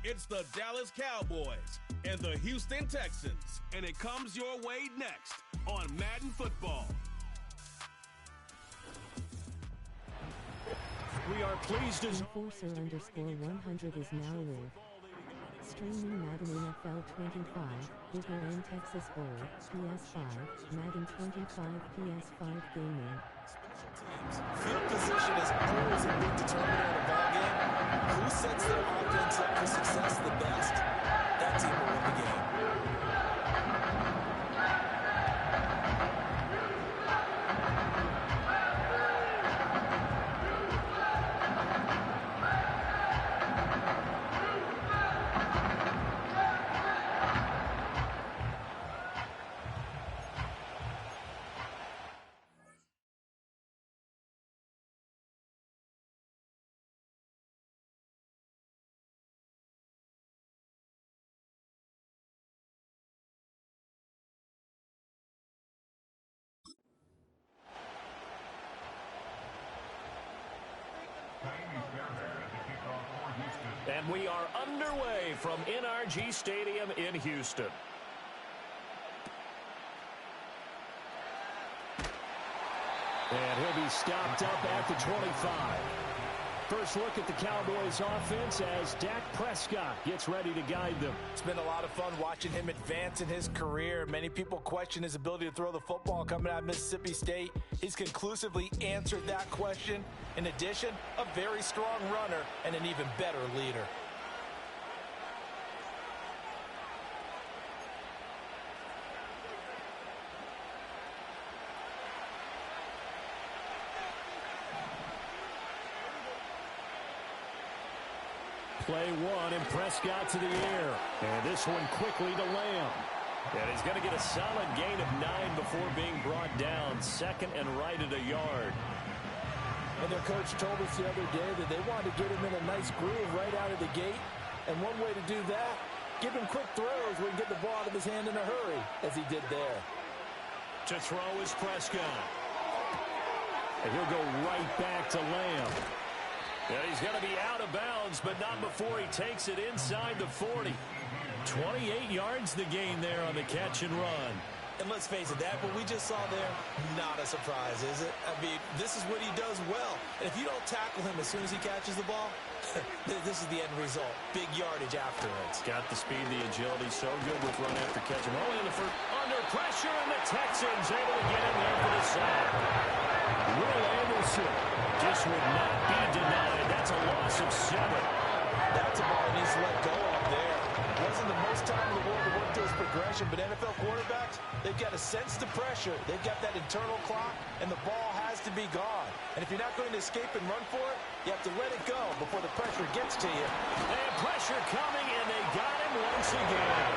It's the Dallas Cowboys and the Houston Texans, and it comes your way next on Madden Football. We are pleased as Enforcer_100 is now live. Streaming Madden NFL 25, Bigger and Texas Bowl, PS5, Madden 25 PS5 Gaming. Field position is always a big determinant in a ball game. Who sets their offense up for success the best? That team will win the game. And we are underway from NRG Stadium in Houston. And he'll be stopped up at the 25. First look at the Cowboys offense as Dak Prescott gets ready to guide them. It's been a lot of fun watching him advance in his career. Many people question his ability to throw the football coming out of Mississippi State. He's conclusively answered that question. In addition, a very strong runner and an even better leader. Play one, and Prescott to the air. And this one quickly to Lamb. And he's going to get a solid gain of 9 before being brought down. Second and right at a yard. And their coach told us the other day that they wanted to get him in a nice groove right out of the gate. And one way to do that, give him quick throws where he can get the ball out of his hand in a hurry, as he did there. To throw is Prescott. And he'll go right back to Lamb. And he's going to be out of bounds, but not before he takes it inside the 40. 28 yards the gain there on the catch and run. And let's face it, that what we just saw there, not a surprise, is it? I mean, this is what he does well. And if you don't tackle him as soon as he catches the ball, this is the end result. Big yardage afterwards. Got the speed, the agility, so good with run after catch. And only in the first, under pressure, and the Texans able to get in there for the sack. Will Anderson just would not be denied. That's a loss of 7. That's a ball he needs to let go of there. Wasn't the most time in the world to work to his progression, but NFL quarterbacks, they've got to sense the pressure. They've got that internal clock, and the ball has to be gone. And if you're not going to escape and run for it, you have to let it go before the pressure gets to you. And pressure coming, and they got him once again.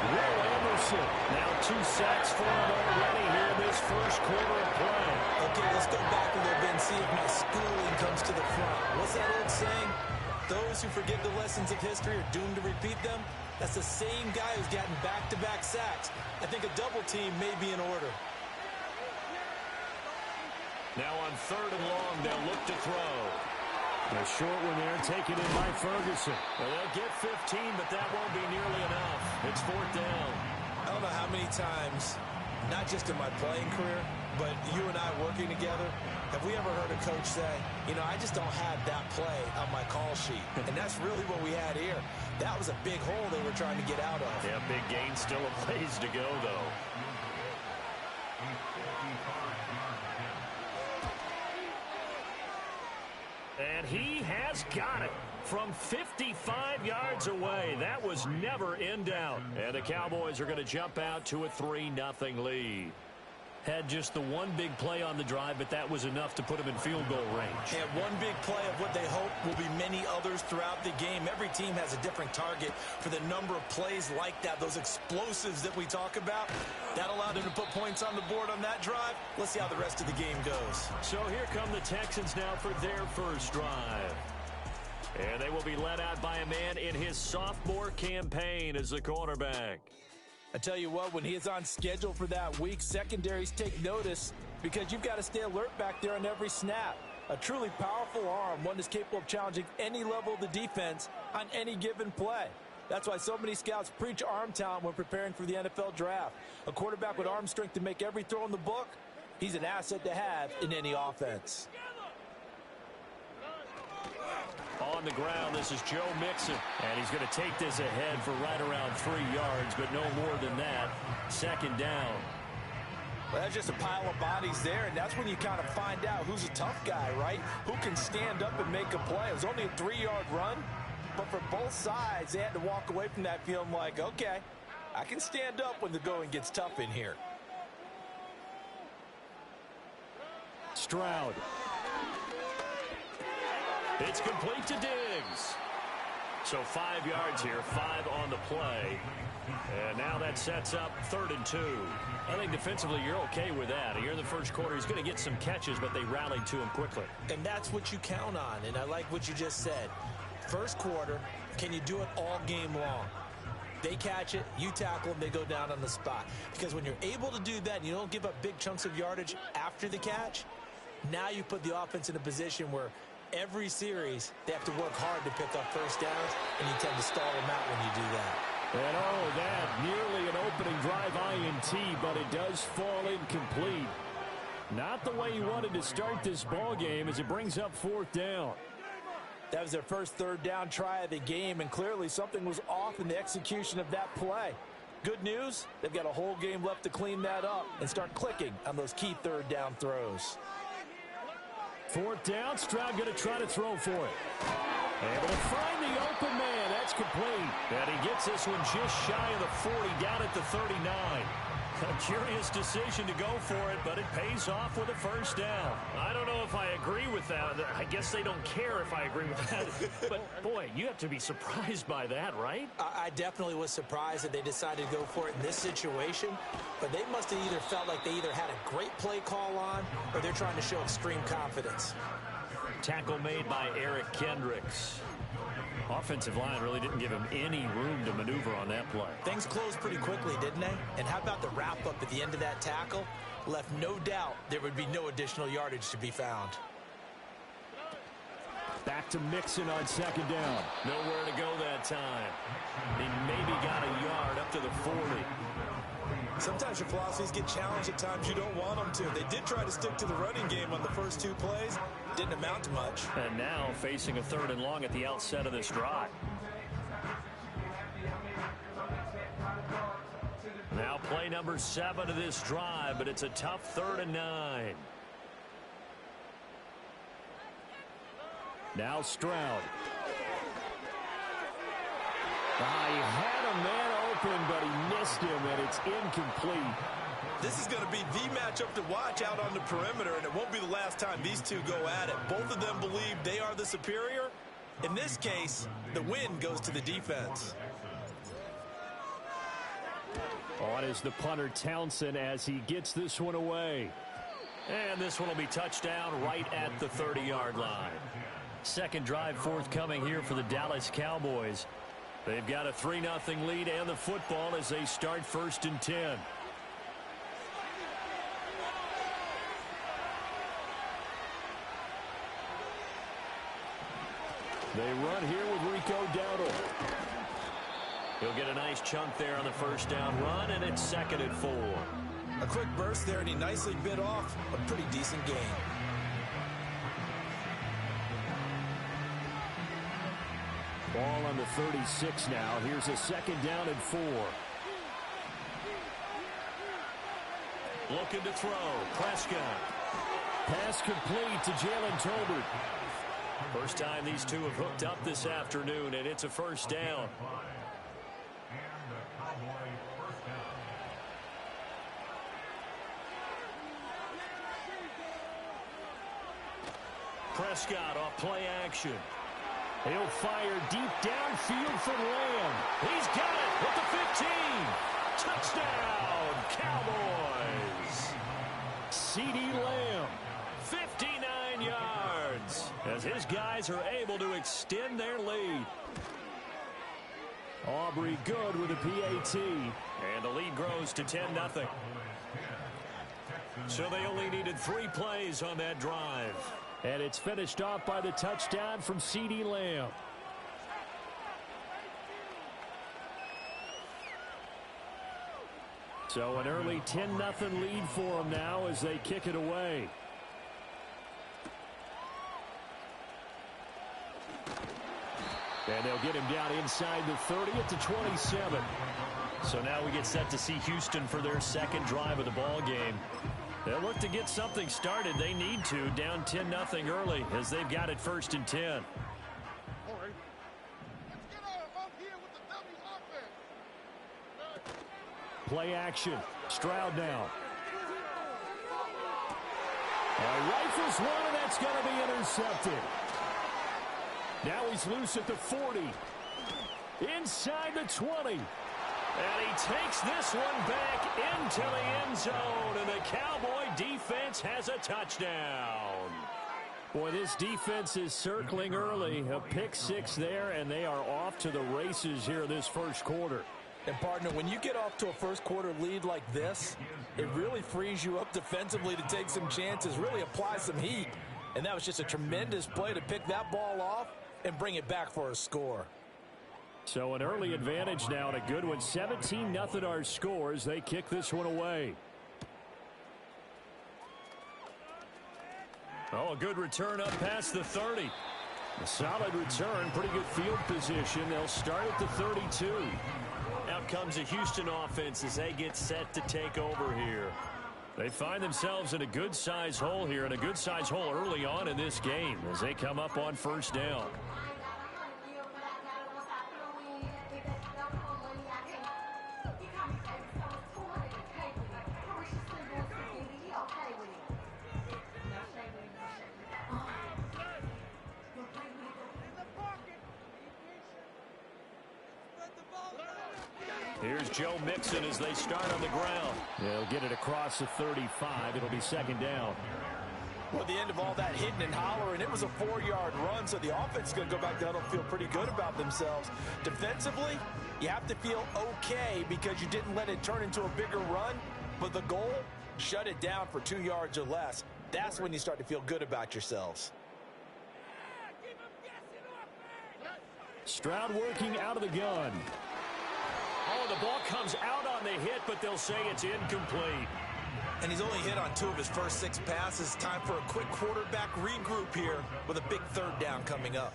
Will Anderson, now 2 sacks for him already here in this first quarter of play. Okay, let's go back a little bit and see if my schooling comes to the front. What's that old saying? Those who forget the lessons of history are doomed to repeat them. That's the same guy who's gotten back-to-back sacks. I think a double team may be in order. Now on 3rd and long, they'll look to throw. A short one there, taken in by Ferguson. Well, they'll get 15, but that won't be nearly enough. It's 4th down. I don't know how many times, not just in my playing career, but you and I working together, have we ever heard a coach say, you know, I just don't have that play on my call sheet. And that's really what we had here. That was a big hole they were trying to get out of. Yeah, big gain, still a ways to go, though. And he has got it from 55 yards away. That was never in doubt. And the Cowboys are going to jump out to a 3-0 lead. Had just the one big play on the drive, but that was enough to put him in field goal range. And one big play of what they hope will be many others throughout the game. Every team has a different target for the number of plays like that, those explosives that we talk about. That allowed them to put points on the board on that drive. Let's see how the rest of the game goes. So here come the Texans now for their first drive. And they will be led out by a man in his sophomore campaign as the quarterback. I tell you what, when he is on schedule for that week, secondaries take notice because you've got to stay alert back there on every snap. A truly powerful arm, one that's capable of challenging any level of the defense on any given play. That's why so many scouts preach arm talent when preparing for the NFL draft. A quarterback with arm strength to make every throw in the book, he's an asset to have in any offense. On the ground, this is Joe Mixon, and he's going to take this ahead for right around 3 yards, but no more than that. Second down. Well, that's just a pile of bodies there, and that's when you kind of find out who's a tough guy, right? Who can stand up and make a play. It was only a 3-yard run, but for both sides, they had to walk away from that feeling like, okay, I can stand up when the going gets tough in here. Stroud. It's complete to Diggs. So 5 yards here, 5 on the play. And now that sets up 3rd and 2. I think defensively you're okay with that. Here in the first quarter, he's going to get some catches, but they rallied to him quickly. And that's what you count on, and I like what you just said. First quarter, can you do it all game long? They catch it, you tackle them, they go down on the spot. Because when you're able to do that and you don't give up big chunks of yardage after the catch, now you put the offense in a position where every series they have to work hard to pick up first downs, and you tend to stall them out when you do that. And oh, that nearly an opening drive INT, but it does fall incomplete. Not the way he wanted to start this ball game as it brings up 4th down. That was their first 3rd down try of the game, and clearly something was off in the execution of that play. Good news, they've got a whole game left to clean that up and start clicking on those key 3rd down throws. 4th down, Stroud going to try to throw for it. Able to find the open man. That's complete. And he gets this one just shy of the 40, down at the 39. A curious decision to go for it, but it pays off with a first down. I don't know if I agree with that. I guess they don't care if I agree with that. But, boy, you have to be surprised by that, right? I definitely was surprised that they decided to go for it in this situation. But they must have either felt like they either had a great play call on or they're trying to show extreme confidence. Tackle made by Eric Kendricks. Offensive line really didn't give him any room to maneuver on that play. Things closed pretty quickly, didn't they? And how about the wrap-up at the end of that tackle? Left no doubt there would be no additional yardage to be found. Back to Mixon on 2nd down. Nowhere to go that time. He maybe got a yard up to the 40. Sometimes your philosophies get challenged at times you don't want them to. They did try to stick to the running game on the first 2 plays. Didn't amount to much. And now facing a 3rd and long at the outset of this drive. Now play number 7 of this drive, but it's a tough 3rd and 9. Now Stroud. He had a man open, but he missed him, and it's incomplete. This is going to be the matchup to watch out on the perimeter, and it won't be the last time these two go at it. Both of them believe they are the superior. In this case, the win goes to the defense. On is the punter Townsend as he gets this one away. And this one will be touchdown right at the 30-yard line. Second drive forthcoming here for the Dallas Cowboys. They've got a 3-0 lead and the football as they start 1st and 10. They run here with Rico Dowdle. He'll get a nice chunk there on the first down run, and it's 2nd and 4. A quick burst there, and he nicely bit off a pretty decent gain. Ball on the 36 now. Here's a 2nd down and 4. Looking to throw. Prescott. Pass complete to Jalen Tolbert. First time these two have hooked up this afternoon, and it's a first down. Prescott off play action. He'll fire deep downfield for Lamb. He's got it at the 15. Touchdown, Cowboys. CeeDee Lamb, 59 yards, as his guys are able to extend their lead. Aubrey good with a PAT, and the lead grows to 10-0. So they only needed 3 plays on that drive. And it's finished off by the touchdown from CeeDee Lamb. So an early 10-0 lead for them now as they kick it away. And they'll get him down inside the 30 at the 27. So now we get set to see Houston for their second drive of the ball game. They'll look to get something started. They need to, down 10-0 early as they've got it 1st and 10. Play action. Stroud now. Rifles one, and that's going to be intercepted. Now he's loose at the 40. Inside the 20. And he takes this one back into the end zone, and the Cowboy defense has a touchdown. Boy, this defense is circling early. A pick six there, and they are off to the races here this first quarter. And, partner, when you get off to a first-quarter lead like this, it really frees you up defensively to take some chances, really apply some heat. And that was just a tremendous play to pick that ball off and bring it back for a score. So an early advantage now and a good one. 17-0 our scores. They kick this one away. Oh, a good return up past the 30. A solid return, pretty good field position. They'll start at the 32. Out comes the Houston offense as they get set to take over here. They find themselves in a good-sized hole here, and a good-sized hole early on in this game as they come up on 1st down. Here's Joe Mixon as they start on the ground. They'll get it across the 35. It'll be 2nd down. Well, at the end of all that hitting and hollering, it was a 4-yard run, so the offense is going to go back down and feel pretty good about themselves. Defensively, you have to feel okay because you didn't let it turn into a bigger run, but the goal, shut it down for 2 yards or less. That's when you start to feel good about yourselves. Stroud working out of the gun. Oh, the ball comes out on the hit, but they'll say it's incomplete. And he's only hit on 2 of his first 6 passes. Time for a quick quarterback regroup here with a big 3rd down coming up.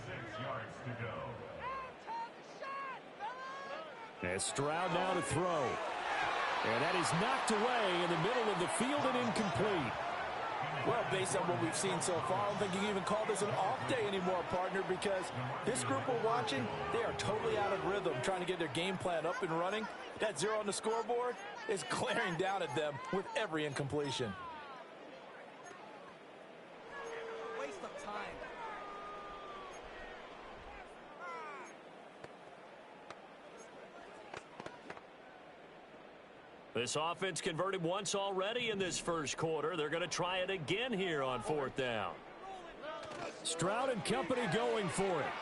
And Stroud now to throw. And that is knocked away in the middle of the field and incomplete. Well, based on what we've seen so far, I don't think you can even call this an off day anymore, partner, because this group we're watching, they are totally out of rhythm, trying to get their game plan up and running. That 0 on the scoreboard is glaring down at them with every incompletion. Waste of time. This offense converted once already in this first quarter. They're going to try it again here on 4th down. Stroud and company going for it.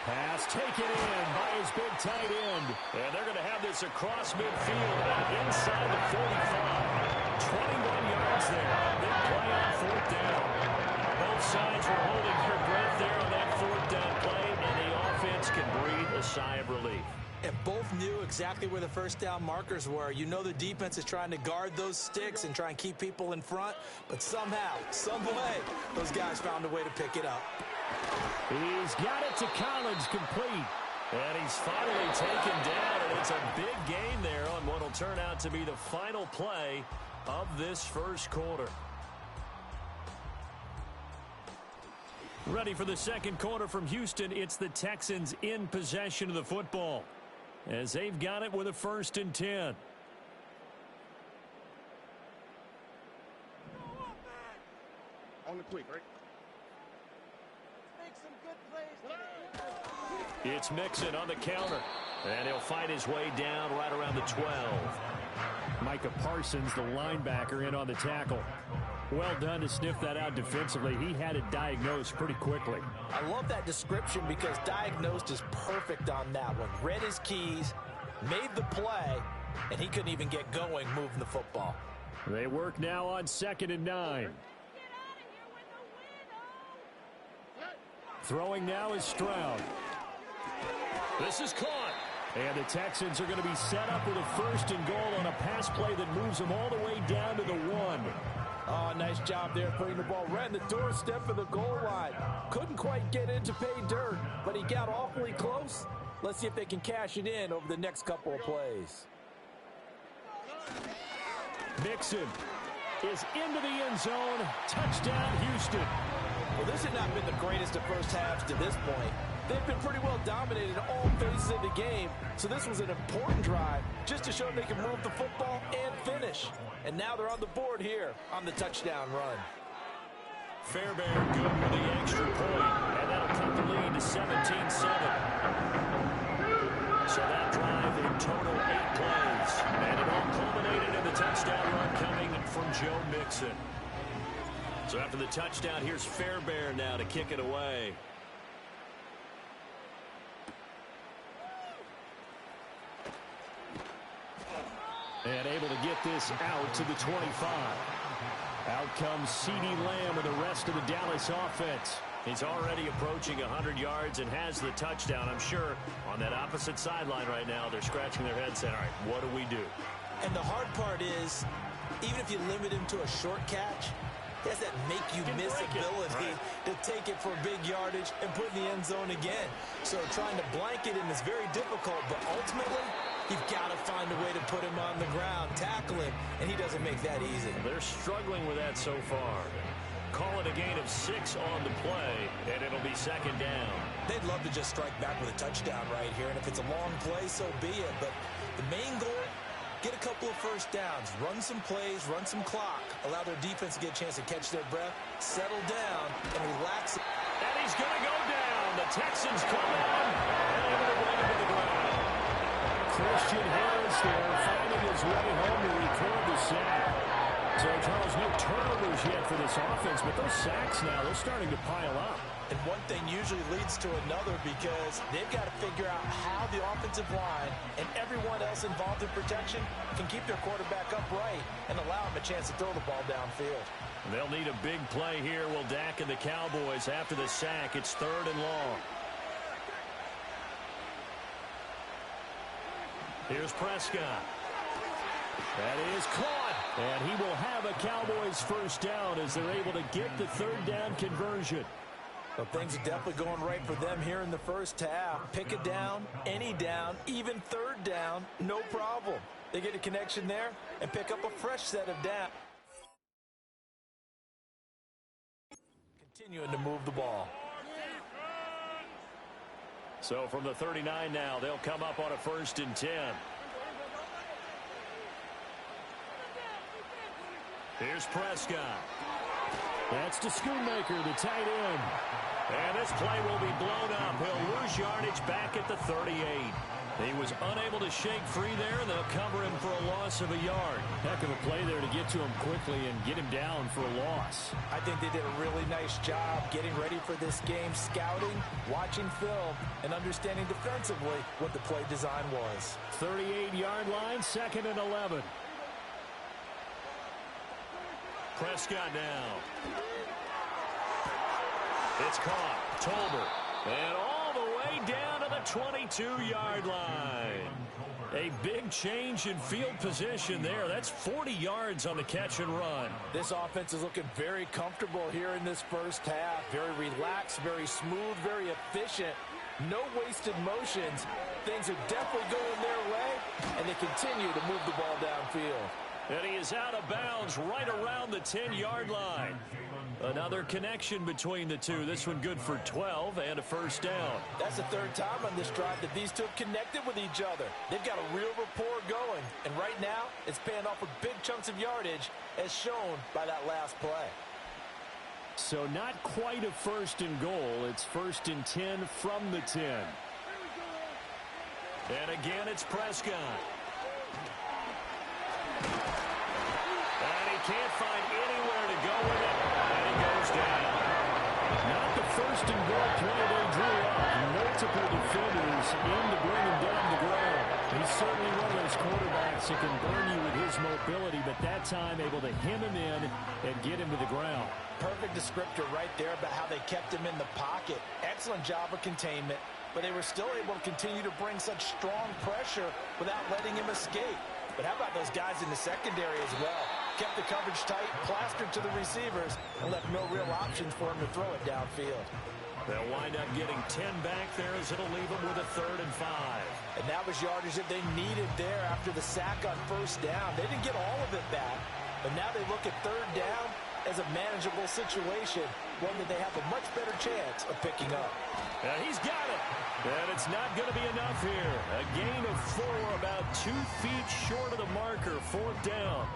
Pass taken in by his big tight end. And they're going to have this across midfield and inside the 45. 21 yards there. Big play on 4th down. Both sides were holding their breath there on that 4th down play, and the offense can breathe a sigh of relief. And both knew exactly where the 1st down markers were. You know the defense is trying to guard those sticks and try and keep people in front, but somehow, some way, those guys found a way to pick it up. He's got it to Collins, complete. And he's finally taken down, and it's a big gain there on what will turn out to be the final play of this first quarter. Ready for the second quarter from Houston. It's the Texans in possession of the football, as they've got it with a 1st and 10. On the quick, right? Make some good plays. It's Mixon on the counter, and he'll fight his way down right around the 12. Micah Parsons, the linebacker, in on the tackle. Well done to sniff that out defensively. He had it diagnosed pretty quickly. I love that description because diagnosed is perfect on that one. Read his keys, made the play, and he couldn't even get going moving the football. They work now on 2nd and 9. Throwing now is Stroud. This is caught. And the Texans are going to be set up with a 1st and goal on a pass play that moves them all the way down to the 1. Oh, nice job there putting the ball right in the doorstep of the goal line. Couldn't quite get in to pay dirt, but he got awfully close. Let's see if they can cash it in over the next couple of plays. Mixon is into the end zone. Touchdown, Houston. Well, this had not been the greatest of first halves to this point. They've been pretty well dominated in all phases of the game, so this was an important drive just to show them they can move the football and finish. And now they're on the board here on the touchdown run. Fairbairn good with the extra point, and that'll cut the lead to 17-7. So that drive in total 8 plays, and it all culminated in the touchdown run coming from Joe Mixon. So after the touchdown, here's Fairbairn now to kick it away. And able to get this out to the 25. Out comes CeeDee Lamb and the rest of the Dallas offense. He's already approaching 100 yards and has the touchdown. I'm sure on that opposite sideline right now, they're scratching their heads saying, all right, what do we do? And the hard part is, even if you limit him to a short catch, he has that make-you-miss ability to take it for big yardage and put in the end zone again. So trying to blanket him is very difficult, but ultimately, you've got to find a way to put him on the ground, tackle him, and he doesn't make that easy. They're struggling with that so far. Call it a gain of 6 on the play, and it'll be 2nd down. They'd love to just strike back with a touchdown right here, and if it's a long play, so be it. But the main goal, get a couple of first downs, run some plays, run some clock, allow their defense to get a chance to catch their breath, settle down, and relax. And he's going to go down. The Texans come on and able to bring him to the ground. Christian Harris there finding his way home to record the sack. So, Charles, no turnovers yet for this offense, but those sacks now, they're starting to pile up. And one thing usually leads to another because they've got to figure out how the offensive line and everyone else involved in protection can keep their quarterback upright and allow him a chance to throw the ball downfield. They'll need a big play here. Will Dak and the Cowboys after the sack. It's 3rd and long. Here's Prescott. That is caught. And he will have a Cowboys 1st down as they're able to get the 3rd down conversion. Well, things are definitely going right for them here in the first half. Pick a down, any down, even 3rd down, no problem. They get a connection there and pick up a fresh set of down. Continuing to move the ball. So from the 39 now, they'll come up on a 1st and 10. Here's Prescott. That's to Schoonmaker, the tight end. And this play will be blown up. He'll lose yardage back at the 38. He was unable to shake free there. They'll cover him for a loss of a yard. Heck of a play there to get to him quickly and get him down for a loss. I think they did a really nice job getting ready for this game, scouting, watching film, and understanding defensively what the play design was. 38-yard line, 2nd and 11. Prescott now. It's caught. Tolbert. And all the way down to the 22-yard line. A big change in field position there. That's 40 yards on the catch and run. This offense is looking very comfortable here in this first half. Very relaxed, very smooth, very efficient. No wasted motions. Things are definitely going their way, and they continue to move the ball downfield. And he is out of bounds right around the 10-yard line. Another connection between the two. This one good for 12 and a 1st down. That's the 3rd time on this drive that these two have connected with each other. They've got a real rapport going. And right now, it's paying off with big chunks of yardage as shown by that last play. So not quite a 1st and goal. It's 1st and 10 from the 10. And again, it's Prescott. And he can't find anywhere to go with it. And he goes down. Not the 1st and goal play they drew up. Multiple defenders in to bring him down the ground. He's certainly one of those quarterbacks that can burn you with his mobility, but that time able to hem him in and get him to the ground. Perfect descriptor right there about how they kept him in the pocket. Excellent job of containment, but they were still able to continue to bring such strong pressure without letting him escape. But how about those guys in the secondary as well? Kept the coverage tight, plastered to the receivers, and left no real options for him to throw it downfield. They'll wind up getting 10 back there as it'll leave them with a 3rd and 5. And that was yardage that they needed there after the sack on 1st down. They didn't get all of it back, but now they look at 3rd down as a manageable situation, one that they have a much better chance of picking up. And he's got it. And it's not going to be enough here. A gain of 4, about 2 feet short of the marker, 4th down.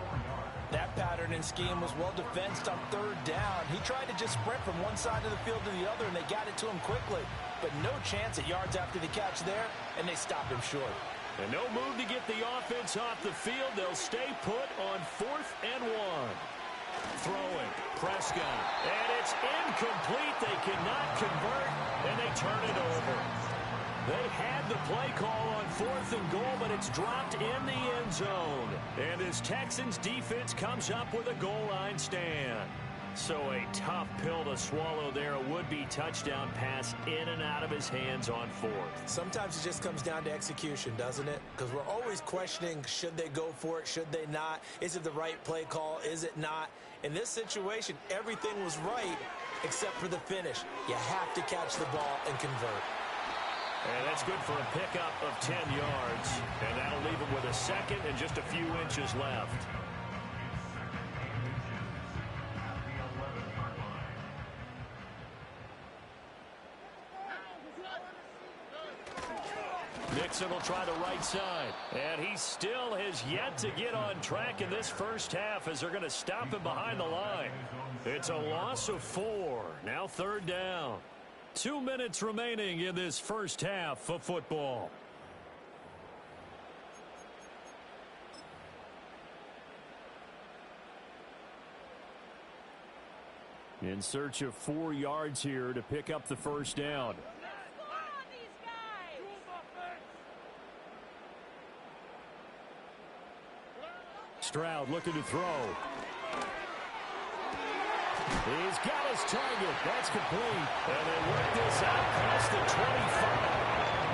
That pattern and scheme was well defensed on 3rd down. He tried to just sprint from one side of the field to the other, and they got it to him quickly. But no chance at yards after the catch there, and they stopped him short. And no move to get the offense off the field. They'll stay put on 4th and 1. Throwing, Prescott, and it's incomplete. They cannot convert, and they turn it over. They had the play call on 4th and goal, but it's dropped in the end zone. And as Texans defense comes up with a goal line stand. So a tough pill to swallow there. A would-be touchdown pass in and out of his hands on 4th. Sometimes it just comes down to execution, doesn't it? Because we're always questioning, should they go for it, should they not? Is it the right play call, is it not? In this situation, everything was right except for the finish. You have to catch the ball and convert. And that's good for a pickup of 10 yards. And that'll leave him with a 2nd and just a few inches left. Nixon will try the right side. And he still has yet to get on track in this first half as they're going to stop him behind the line. It's a loss of 4. Now 3rd down. 2 minutes remaining in this first half of football. In search of 4 yards here to pick up the first down. Stroud looking to throw. He's got his target. That's complete. And they work this out past the 25.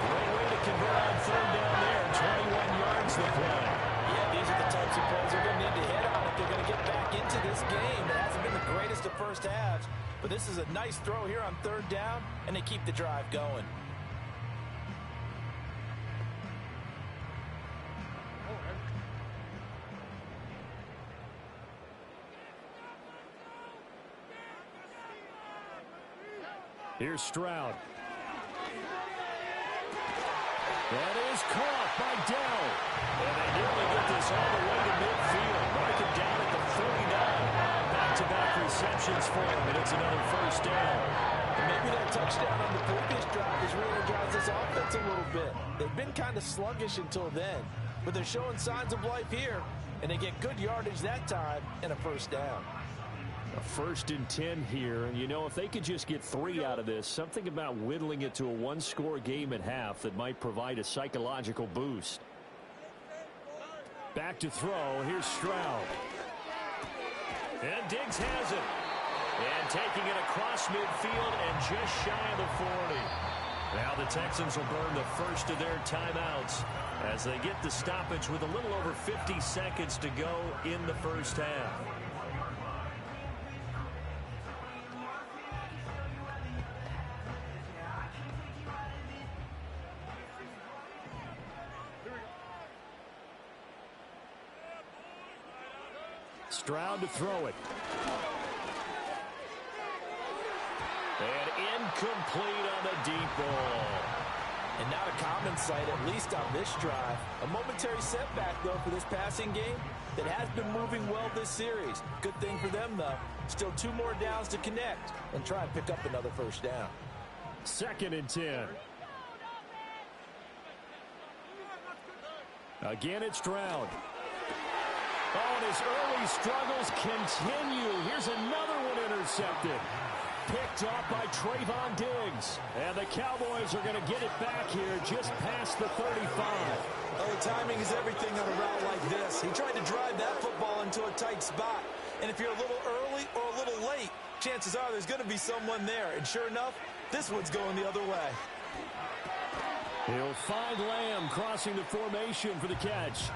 Great way to convert on 3rd down there. 21 yards the play. Yeah, these are the types of plays they're going to need to hit on if they're going to get back into this game. It hasn't been the greatest of first halves, but this is a nice throw here on 3rd down, and they keep the drive going. Here's Stroud. That is caught by Dell. And they nearly get this all the way to midfield. Mark it down at the 49. Back-to-back receptions for him, and it's another first down. And maybe that touchdown on the previous drive has re-energized this offense a little bit. They've been kind of sluggish until then, but they're showing signs of life here, and they get good yardage that time and a first down. A 1st and 10 here, and you know, if they could just get 3 out of this, something about whittling it to a 1-score game at half that might provide a psychological boost. Back to throw, here's Stroud. And Diggs has it. And taking it across midfield and just shy of the 40. Now the Texans will burn the first of their timeouts as they get the stoppage with a little over 50 seconds to go in the first half. Stroud to throw it. And incomplete on the deep ball. And not a common sight, at least on this drive. A momentary setback, though, for this passing game that has been moving well this series. Good thing for them, though. Still 2 more downs to connect and try and pick up another first down. 2nd and 10. Again, it's Stroud. Oh, and his early struggles continue. Here's another one intercepted. Picked off by Trayvon Diggs. And the Cowboys are going to get it back here just past the 35. Oh, timing is everything on a route like this. He tried to drive that football into a tight spot. And if you're a little early or a little late, chances are there's going to be someone there. And sure enough, this one's going the other way. He'll find Lamb crossing the formation for the catch.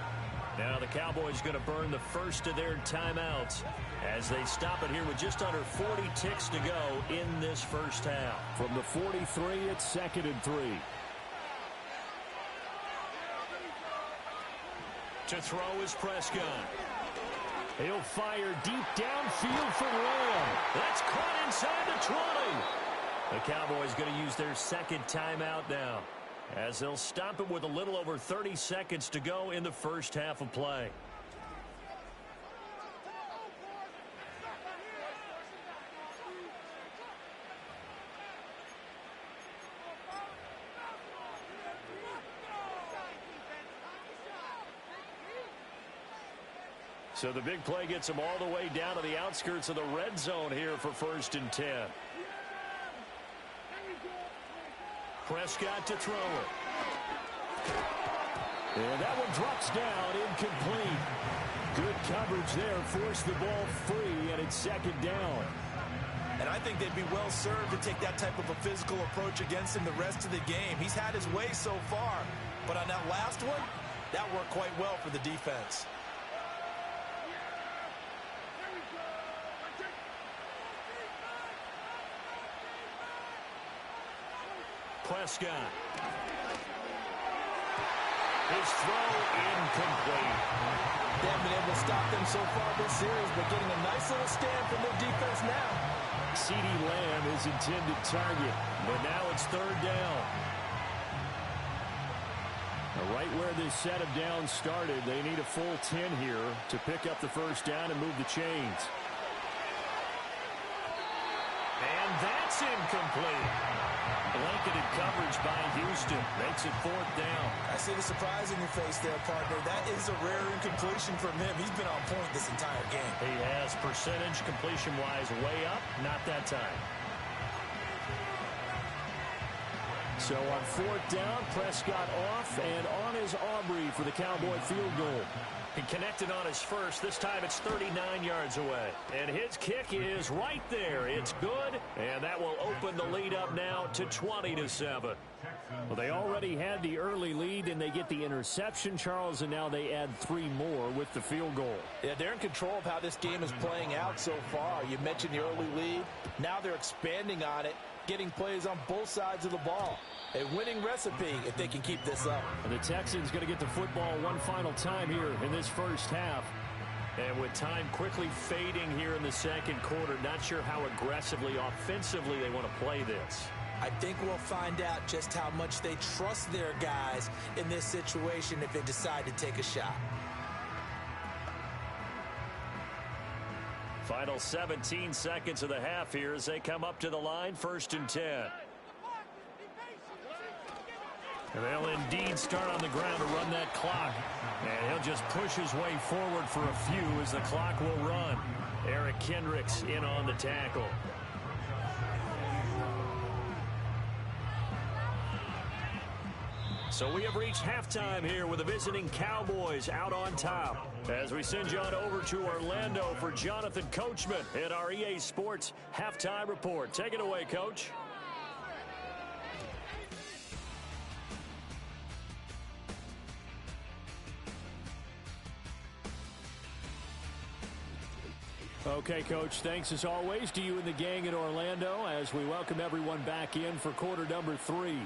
Now the Cowboys going to burn the first of their timeouts as they stop it here with just under 40 ticks to go in this first half. From the 43, it's 2nd and 3. To throw is Prescott. He'll fire deep downfield for Lamb. That's caught inside the 20. The Cowboys going to use their second timeout now, as they'll stop it with a little over 30 seconds to go in the first half of play. So the big play gets them all the way down to the outskirts of the red zone here for 1st and 10. Prescott to throw it. And that one drops down, incomplete. Good coverage there, forced the ball free, and it's 2nd down. And I think they'd be well served to take that type of a physical approach against him the rest of the game. He's had his way so far, but on that last one, that worked quite well for the defense. Prescott. His throw incomplete. They haven't been able to stop them so far this series, but getting a nice little stand from their defense now. CeeDee Lamb is intended target, but now it's 3rd down. Now right where this set of downs started, they need a full 10 here to pick up the first down and move the chains. And that's incomplete. Blanketed coverage by Houston makes it 4th down. I see the surprise in your face there, partner. That is a rare incompletion from him. He's been on point this entire game. He has percentage completion-wise way up, not that time. So on 4th down, Prescott off, and on is Aubrey for the Cowboy field goal. He connected on his first. This time it's 39 yards away. And his kick is right there. It's good, and that will open the lead up now to 20-7. Well, they already had the early lead, and they get the interception, Charles, and now they add 3 more with the field goal. Yeah, they're in control of how this game is playing out so far. You mentioned the early lead. Now they're expanding on it, getting plays on both sides of the ball. A winning recipe if they can keep this up. And the Texans going to get the football one final time here in this first half. And with time quickly fading here in the second quarter, not sure how aggressively, offensively they want to play this. I think we'll find out just how much they trust their guys in this situation if they decide to take a shot. Final 17 seconds of the half here as they come up to the line, 1st and 10. And they'll indeed start on the ground to run that clock. And he'll just push his way forward for a few as the clock will run. Eric Kendricks in on the tackle. So we have reached halftime here with the visiting Cowboys out on top. As we send you on over to Orlando for Jonathan Coachman at our EA Sports Halftime Report. Take it away, Coach. Okay, Coach, thanks as always to you and the gang in Orlando as we welcome everyone back in for quarter number 3.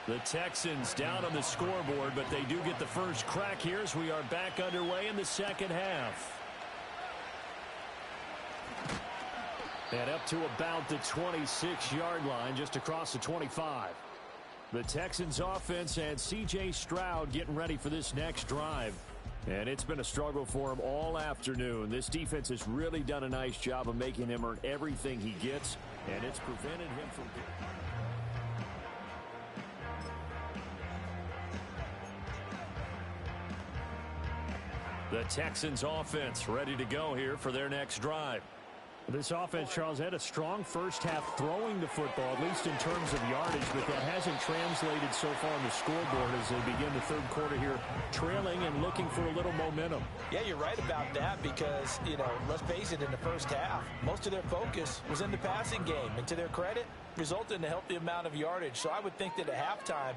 The Texans down on the scoreboard, but they do get the first crack here as we are back underway in the second half. And up to about the 26-yard line, just across the 25. The Texans offense and C.J. Stroud getting ready for this next drive. And it's been a struggle for him all afternoon. This defense has really done a nice job of making him earn everything he gets, and it's prevented him from... The Texans offense ready to go here for their next drive. This offense, Charles, had a strong first half throwing the football, at least in terms of yardage, but that hasn't translated so far on the scoreboard as they begin the third quarter here, trailing and looking for a little momentum. Yeah, you're right about that because, let's face it, in the first half, most of their focus was in the passing game. And to their credit, resulted in a healthy amount of yardage. So I would think that at halftime,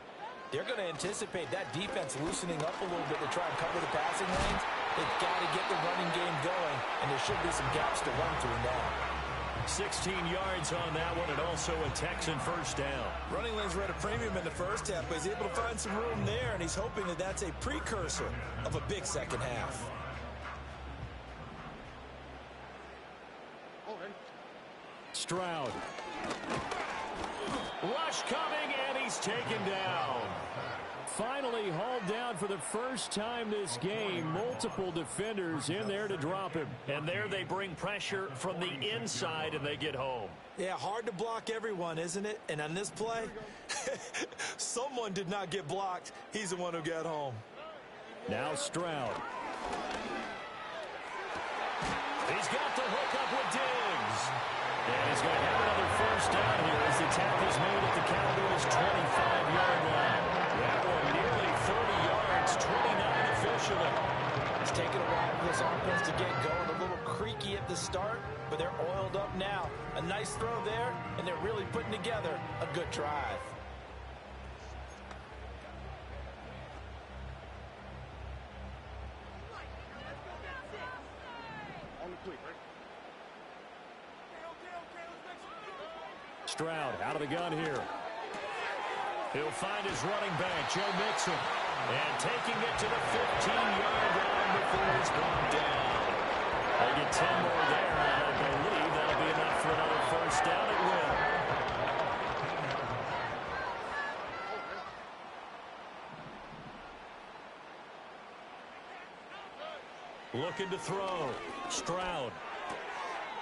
they're going to anticipate that defense loosening up a little bit to try and cover the passing lanes. They've got to get the running game going, and there should be some gaps to run through now. 16 yards on that one, and also a Texan first down. Running lanes were at a premium in the first half, but he's able to find some room there, and he's hoping that that's a precursor of a big second half. Stroud. Rush coming, and he's taken down. Finally hauled down for the first time this game. Multiple defenders in there to drop him. And there they bring pressure from the inside, and they get home. Yeah, hard to block everyone, isn't it? And on this play, someone did not get blocked. He's the one who got home. Now Stroud. He's got the hook up with Diggs. And he's going to have another first down here as the tackle's made at the Cowboys' 25-yard line. That one nearly 30 yards, 29 officially. It's taken a while for this offense to get going. A little creaky at the start, but they're oiled up now. A nice throw there, and they're really putting together a good drive. On the quick, right? Stroud out of the gun here. He'll find his running back, Joe Mixon. And taking it to the 15-yard line before he's brought down. They get 10 more there, and I believe that'll be enough for another first down. It will. Looking to throw. Stroud.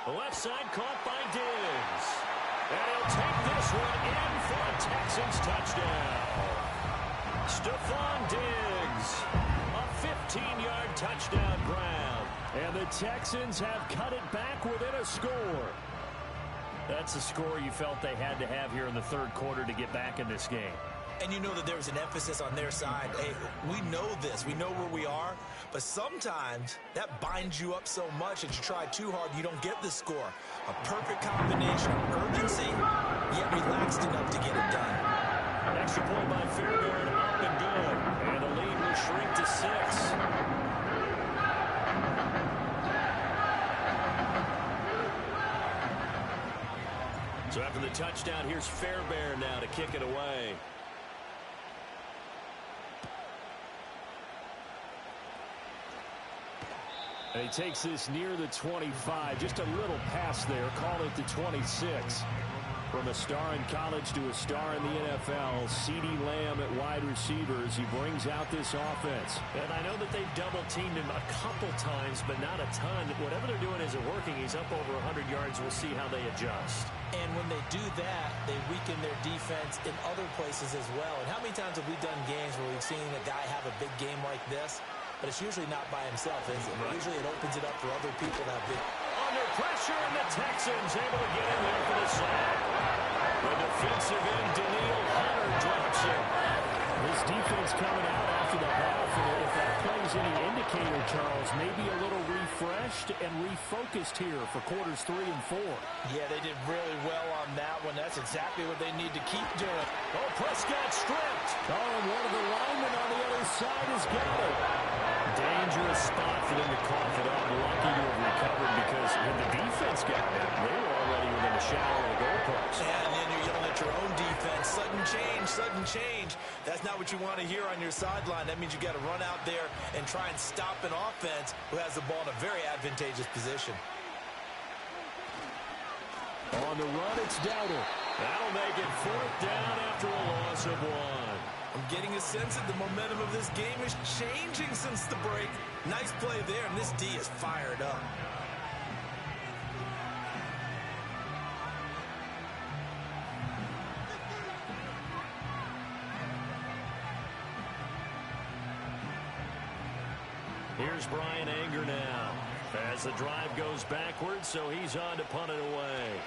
The left side caught by Diggs. And he'll take this one in for a Texans touchdown. Stephon Diggs. A 15-yard touchdown grab. And the Texans have cut it back within a score. That's the score you felt they had to have here in the third quarter to get back in this game. And you know that there was an emphasis on their side. Hey, we know this. We know where we are. But sometimes that binds you up so much that you try too hard, you don't get the score. A perfect combination of urgency, yet relaxed enough to get it done. Extra point by Fairbairn, up and good. And the lead will shrink to 6. So after the touchdown, here's Fairbairn now to kick it away. And he takes this near the 25. Just a little pass there. Call it the 26. From a star in college to a star in the NFL, CeeDee Lamb at wide receivers. He brings out this offense. And I know that they've double-teamed him a couple times, but not a ton. Whatever they're doing isn't working. He's up over 100 yards. We'll see how they adjust. And when they do that, they weaken their defense in other places as well. And how many times have we done games where we've seen a guy have a big game like this? But it's usually not by himself, is it? Right. Usually it opens it up for other people to have big. Under pressure, and the Texans able to get in there for the sack. The defensive end, Daniil Hunter, drops him. This defense coming out after the half, and if that plays any indicator, Charles, maybe a little refreshed and refocused here for quarters 3 and 4. Yeah, they did really well on that one. That's exactly what they need to keep doing. Oh, Prescott stripped. Oh, and one of the linemen on the other side has got it. Dangerous spot for them to cough it up. Lucky to have recovered because when the defense got it, they were already within a shadow of the goalpost. Yeah, and then you're yelling at your own defense. Sudden change, sudden change. That's not what you want to hear on your sideline. That means you got to run out there and try and stop an offense who has the ball in a very advantageous position. On the run, it's Dowdle. That'll make it 4th down after a loss of 1. I'm getting a sense that the momentum of this game is changing since the break. Nice play there, and this D is fired up. Here's Brian Anger now. As the drive goes backwards, so he's on to punt it away.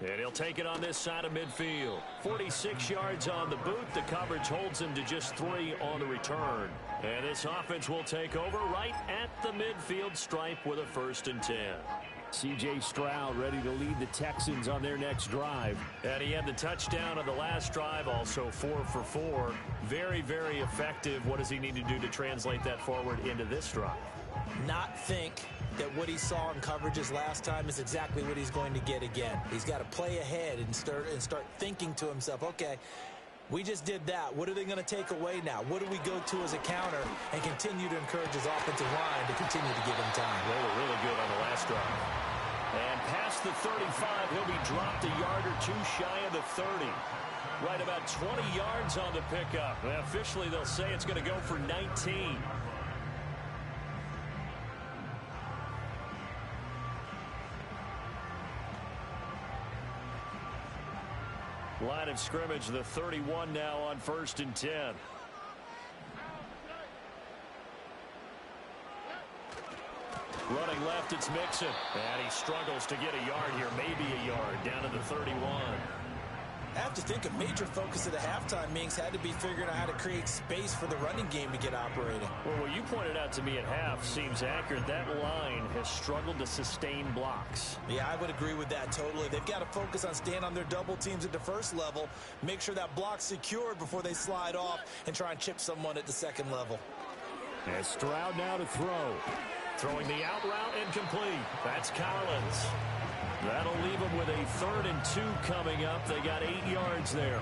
And he'll take it on this side of midfield. 46 yards on the boot. The coverage holds him to just 3 on the return. And this offense will take over right at the midfield stripe with a 1st and 10. C.J. Stroud ready to lead the Texans on their next drive. And he had the touchdown on the last drive, also 4 for 4. Very, very effective. What does he need to do to translate that forward into this drive? Not think that what he saw in coverages last time is exactly what he's going to get again. He's got to play ahead and start thinking to himself, okay, we just did that. What are they going to take away now? What do we go to as a counter? And continue to encourage his offensive line to continue to give him time. They were really good on the last drive. And past the 35, he'll be dropped a yard or 2 shy of the 30. Right about 20 yards on the pickup. And officially, they'll say it's going to go for 19. Line of scrimmage, the 31 now on 1st and 10. Running left, it's Mixon. And he struggles to get a yard here, maybe a yard, down to the 31. I have to think a major focus of the halftime meetings had to be figuring out how to create space for the running game to get operating. Well, what you pointed out to me at half seems accurate. That line has struggled to sustain blocks. Yeah, I would agree with that totally. They've got to focus on staying on their double teams at the first level, make sure that block's secured before they slide off and try and chip someone at the second level. And Stroud now to throw. Throwing the out route incomplete. That's Collins. That'll leave them with a 3rd and 2 coming up. They got 8 yards there.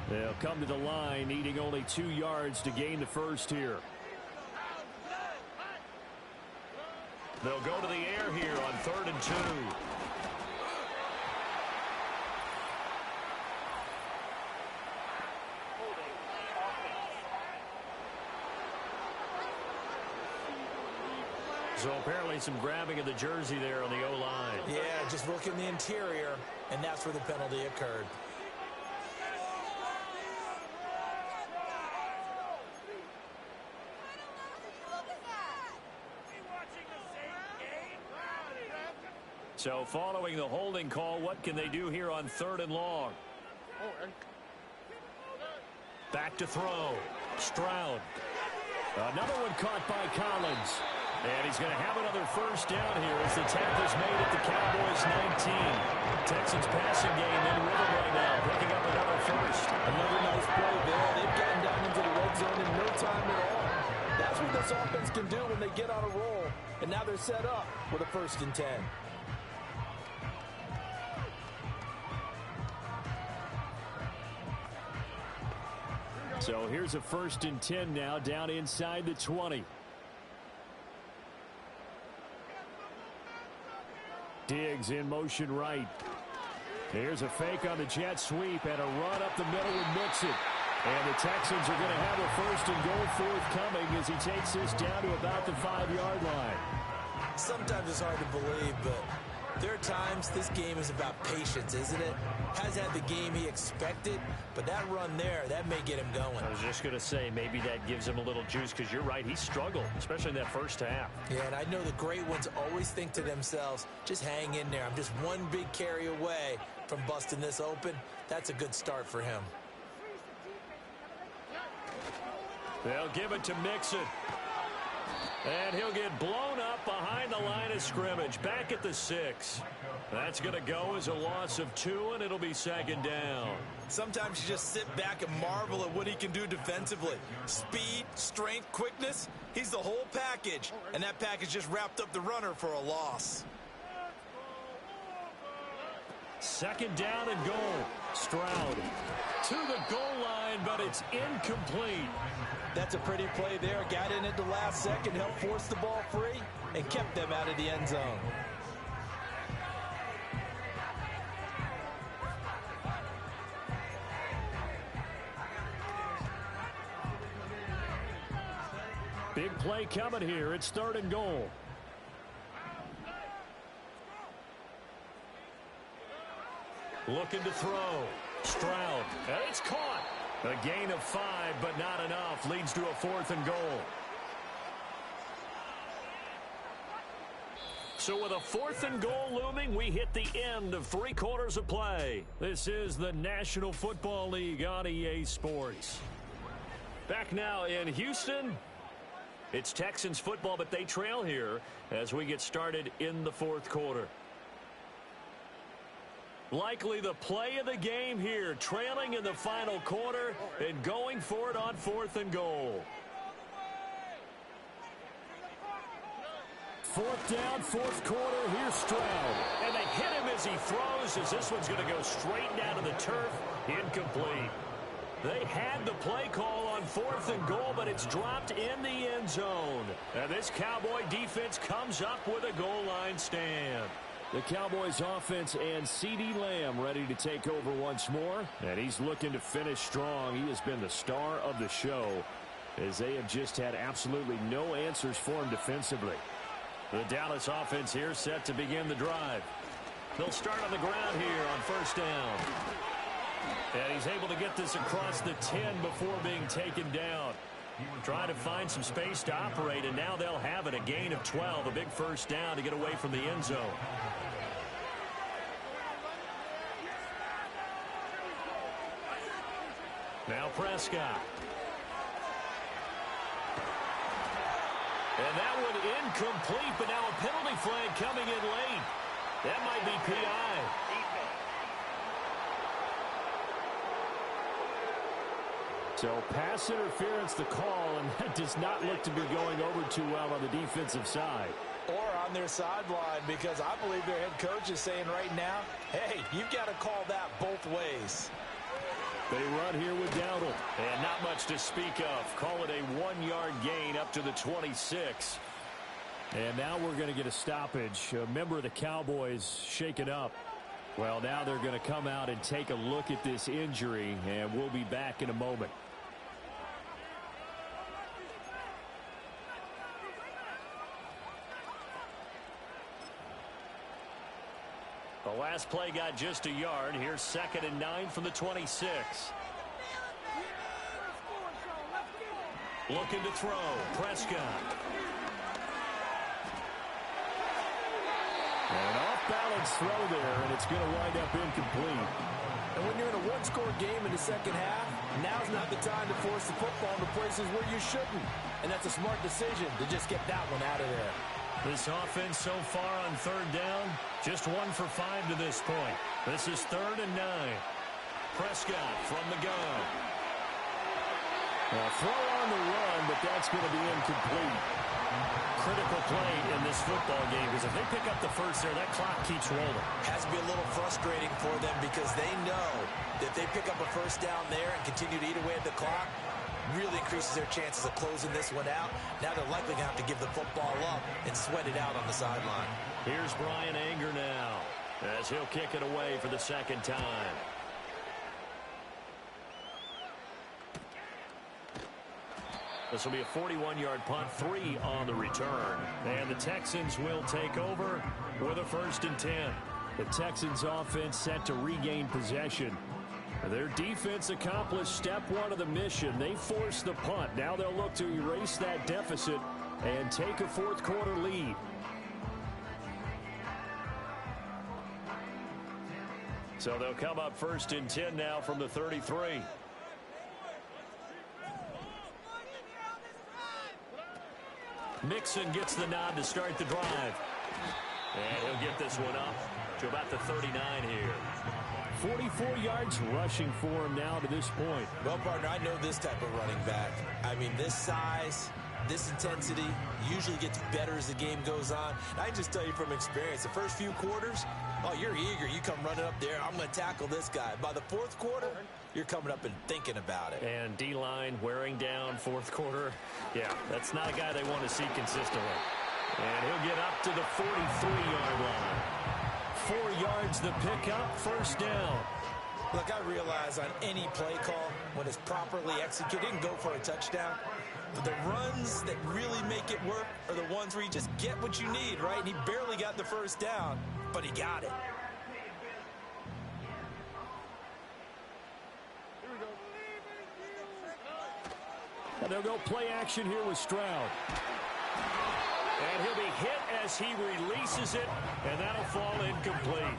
They'll come to the line, needing only 2 yards to gain the first here. They'll go to the air here on 3rd and 2. So apparently some grabbing of the jersey there on the O-line. Yeah, just working the interior, and that's where the penalty occurred. So following the holding call, what can they do here on 3rd and long? Back to throw. Stroud. Another one caught by Collins. And he's going to have another 1st down here as the tackle's made at the Cowboys 19. Texans passing game in rhythm right now, picking up another 1st. Another nice play there. They've gotten down into the red zone in no time at all. That's what this offense can do when they get on a roll. And now they're set up with a 1st and 10. So here's a 1st and 10 now, down inside the 20. Diggs in motion right. Here's a fake on the jet sweep and a run up the middle with Mixon. And the Texans are going to have a 1st and goal forthcoming as he takes this down to about the 5-yard line. Sometimes it's hard to believe, but there are times this game is about patience, isn't it? Has had the game he expected, but that run there, that may get him going. I was just going to say, maybe that gives him a little juice because you're right, he struggled, especially in that 1st half. Yeah, and I know the great ones always think to themselves, just hang in there. I'm just one big carry away from busting this open. That's a good start for him. They'll give it to Mixon. And he'll get blown up behind the line of scrimmage, back at the 6. That's going to go as a loss of 2, and it'll be 2nd down. Sometimes you just sit back and marvel at what he can do defensively. Speed, strength, quickness, he's the whole package. And that package just wrapped up the runner for a loss. 2nd down and goal. Stroud to the goal line, but it's incomplete. That's a pretty play there. Got in at the last second, helped force the ball free, and kept them out of the end zone. Big play coming here. It's 3rd and goal. Looking to throw. Stroud. And it's caught. A gain of 5, but not enough. Leads to a 4th and goal. So with a 4th and goal looming, we hit the end of 3 quarters of play. This is the National Football League on EA Sports. Back now in Houston. It's Texans football, but they trail here as we get started in the 4th quarter. Likely the play of the game here, trailing in the final quarter and going for it on 4th and goal. 4th down, 4th quarter. Here's Stroud. And they hit him as he throws, as this one's going to go straight down to the turf. Incomplete. They had the play call on 4th and goal, but it's dropped in the end zone. And this Cowboy defense comes up with a goal line stand. The Cowboys offense and CeeDee Lamb ready to take over once more. And he's looking to finish strong. He has been the star of the show as they have just had absolutely no answers for him defensively. The Dallas offense here set to begin the drive. They'll start on the ground here on 1st down. And he's able to get this across the 10 before being taken down. Trying to find some space to operate, and now they'll have it. A gain of 12, a big 1st down to get away from the end zone. Now Prescott. And that one incomplete, but now a penalty flag coming in late. That might be PI. So pass interference the call, and that does not look to be going over too well on the defensive side. Or on their sideline, because I believe their head coach is saying right now, hey, you've got to call that both ways. They run here with Dowdle. And not much to speak of. Call it a 1-yard gain up to the 26. And now we're going to get a stoppage. A member of the Cowboys shaken up. Well, now they're going to come out and take a look at this injury, and we'll be back in a moment. The last play got just a yard. Here's 2nd and 9 from the 26. Looking to throw. Prescott. An off-balance throw there, and it's going to wind up incomplete. And when you're in a one-score game in the second half, now's not the time to force the football into places where you shouldn't. And that's a smart decision to just get that one out of there. This offense so far on 3rd down, just 1 for 5 to this point. This is 3rd and 9. Prescott from the gun. A throw on the run, but that's going to be incomplete. Critical play in this football game, because if they pick up the first there, that clock keeps rolling. Has to be a little frustrating for them because they know that they pick up a 1st down there and continue to eat away at the clock, really increases their chances of closing this one out. Now they're likely going to have to give the football up and sweat it out on the sideline. Here's Brian Anger now as he'll kick it away for the 2nd time. This will be a 41-yard punt, 3 on the return. And the Texans will take over with a 1st and 10. The Texans offense set to regain possession. Their defense accomplished step 1 of the mission. They forced the punt. Now they'll look to erase that deficit and take a 4th quarter lead. So they'll come up 1st and 10 now from the 33. Mixon gets the nod to start the drive. And he'll get this one up to about the 39 here. 44 yards rushing for him now to this point. Well, partner, I know this type of running back. I mean, this size, this intensity usually gets better as the game goes on. And I can just tell you from experience, the first few quarters, oh, you're eager. You come running up there. I'm going to tackle this guy. By the 4th quarter, you're coming up and thinking about it. And D-line wearing down 4th quarter. Yeah, that's not a guy they want to see consistently. And he'll get up to the 43-yard line. 4 yards the pickup, 1st down. Look, I realize on any play call, when it's properly executed, and go for a touchdown. But the runs that really make it work are the ones where you just get what you need, right? And he barely got the 1st down, but he got it. And they'll go play action here with Stroud. And he'll be hit as he releases it, and that'll fall incomplete.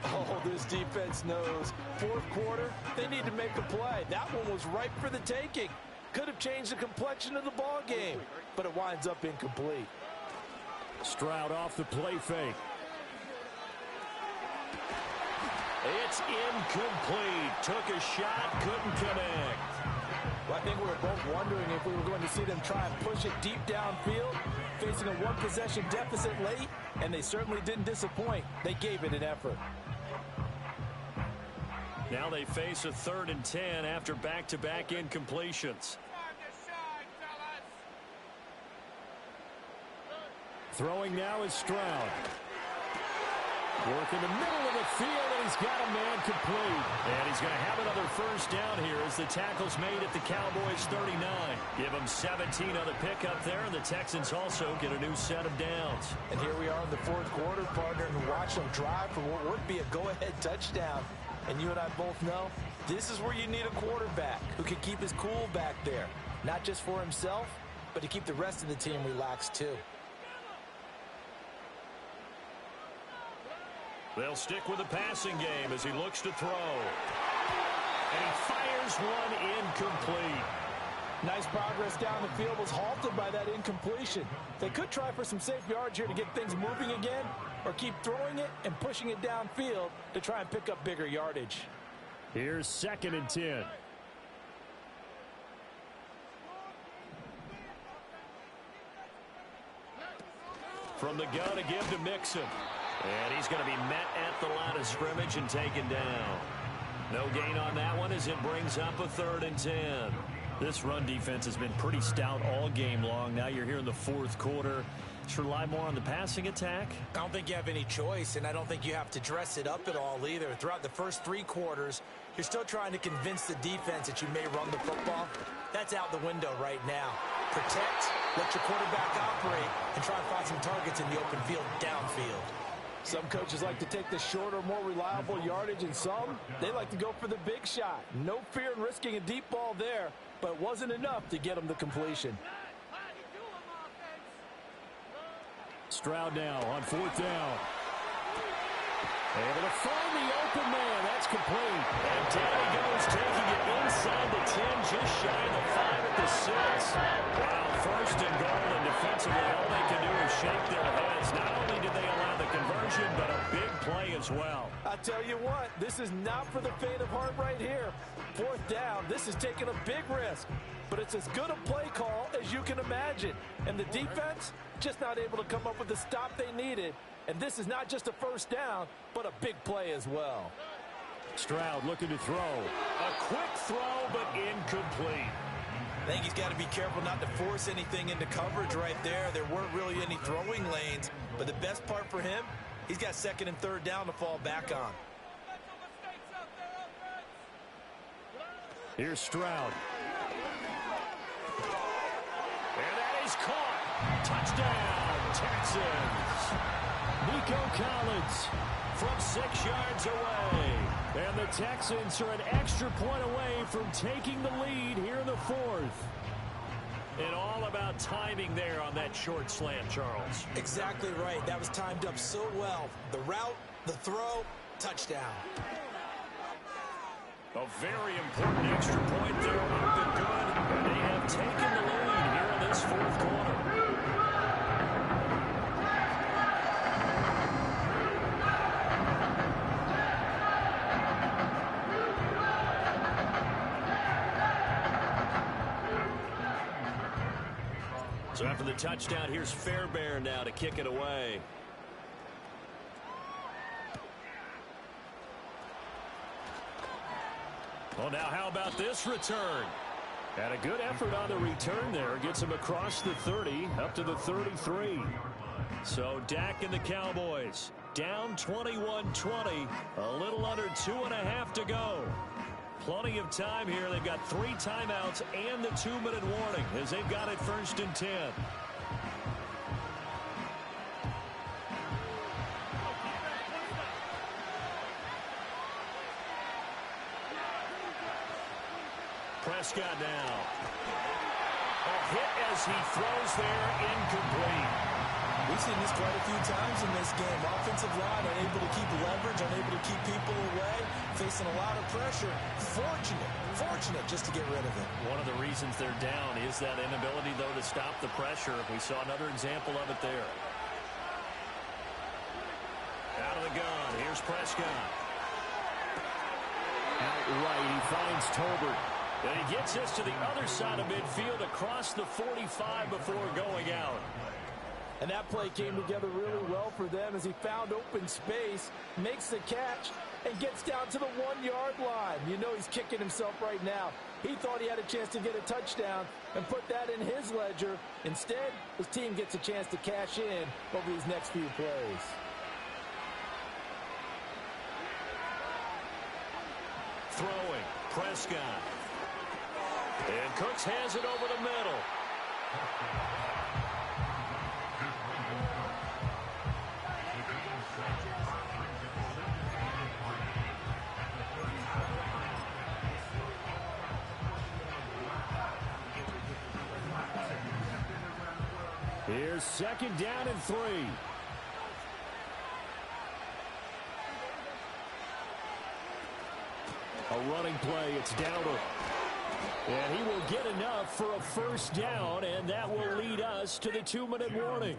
Oh, this defense knows. Fourth quarter, they need to make a play. That one was ripe for the taking. Could have changed the complexion of the ball game, but it winds up incomplete. Stroud off the play fake. It's incomplete. Took a shot, couldn't connect. Well, I think we were both wondering if we were going to see them try and push it deep downfield, facing a one-possession deficit late, and they certainly didn't disappoint. They gave it an effort. Now they face a 3rd and 10 after back-to-back incompletions. Throwing now is Stroud. Work in the middle of the field, and he's got a man complete. And he's going to have another first down here as the tackle's made at the Cowboys' 39. Give them 17 on the pickup there, and the Texans also get a new set of downs. And here we are in the fourth quarter, partner, and watch them drive for what would be a go-ahead touchdown. And you and I both know this is where you need a quarterback who can keep his cool back there. Not just for himself, but to keep the rest of the team relaxed too. They'll stick with the passing game as he looks to throw. And he fires one incomplete. Nice progress down the field was halted by that incompletion. They could try for some safe yards here to get things moving again, or keep throwing it and pushing it downfield to try and pick up bigger yardage. Here's 2nd and 10. From the gun to give to Mixon. And he's going to be met at the line of scrimmage and taken down. No gain on that one as it brings up a 3rd and 10. This run defense has been pretty stout all game long. Now you're here in the fourth quarter. Should rely more on the passing attack? I don't think you have any choice, and I don't think you have to dress it up at all either. Throughout the first 3 quarters, you're still trying to convince the defense that you may run the football. That's out the window right now. Protect, let your quarterback operate, and try and find some targets in the open field downfield. Some coaches like to take the shorter, more reliable yardage, and some, they like to go for the big shot. No fear in risking a deep ball there, but it wasn't enough to get them the completion. Stroud now on 4th down. Able to find the open man. That's complete. And down he goes, taking it inside the 10, just shy of the 5 at the 6. Wow, 1st and goal, and defensively all they can do is shake their heads. Not only did they allow the conversion, but a big play as well. I tell you what, this is not for the faint of heart right here. 4th down, this is taking a big risk. But it's as good a play call as you can imagine. And the defense, just not able to come up with the stop they needed. And this is not just a first down, but a big play as well. Stroud looking to throw. A quick throw, but incomplete. I think he's got to be careful not to force anything into coverage right there. There weren't really any throwing lanes. But the best part for him, he's got 2nd and 3rd down to fall back on. Here's Stroud. And that is caught. Touchdown, Texans. Nico Collins from 6 yards away. And the Texans are an extra point away from taking the lead here in the 4th. And all about timing there on that short slant, Charles. Exactly right. That was timed up so well. The route, the throw, touchdown. A very important extra point there. Would have been good. And they have taken the lead here in this 4th quarter. So after the touchdown, here's Fairbairn now to kick it away. Well, now how about this return? And a good effort on the return there. Gets him across the 30, up to the 33. So Dak and the Cowboys down 21-20. A little under 2.5 to go. Plenty of time here. They've got 3 timeouts and the 2-minute warning as they've got it 1st and 10. Prescott now. A hit as he throws there, incomplete. We've seen this quite a few times in this game. Offensive line unable to keep leverage, unable to keep people away, facing a lot of pressure. Fortunate just to get rid of it. One of the reasons they're down is that inability, though, to stop the pressure. We saw another example of it there. Out of the gun, here's Prescott. Out right, he finds Tolbert. And he gets us to the other side of midfield across the 45 before going out. And that play came together really well for them as he found open space, makes the catch, and gets down to the 1-yard line. You know he's kicking himself right now. He thought he had a chance to get a touchdown and put that in his ledger. Instead, his team gets a chance to cash in over these next few plays. Throwing, Prescott. And Cooks has it over the middle. Here's second down and 3. A running play, it's Dowdle. And he will get enough for a first down, and that will lead us to the 2-minute warning.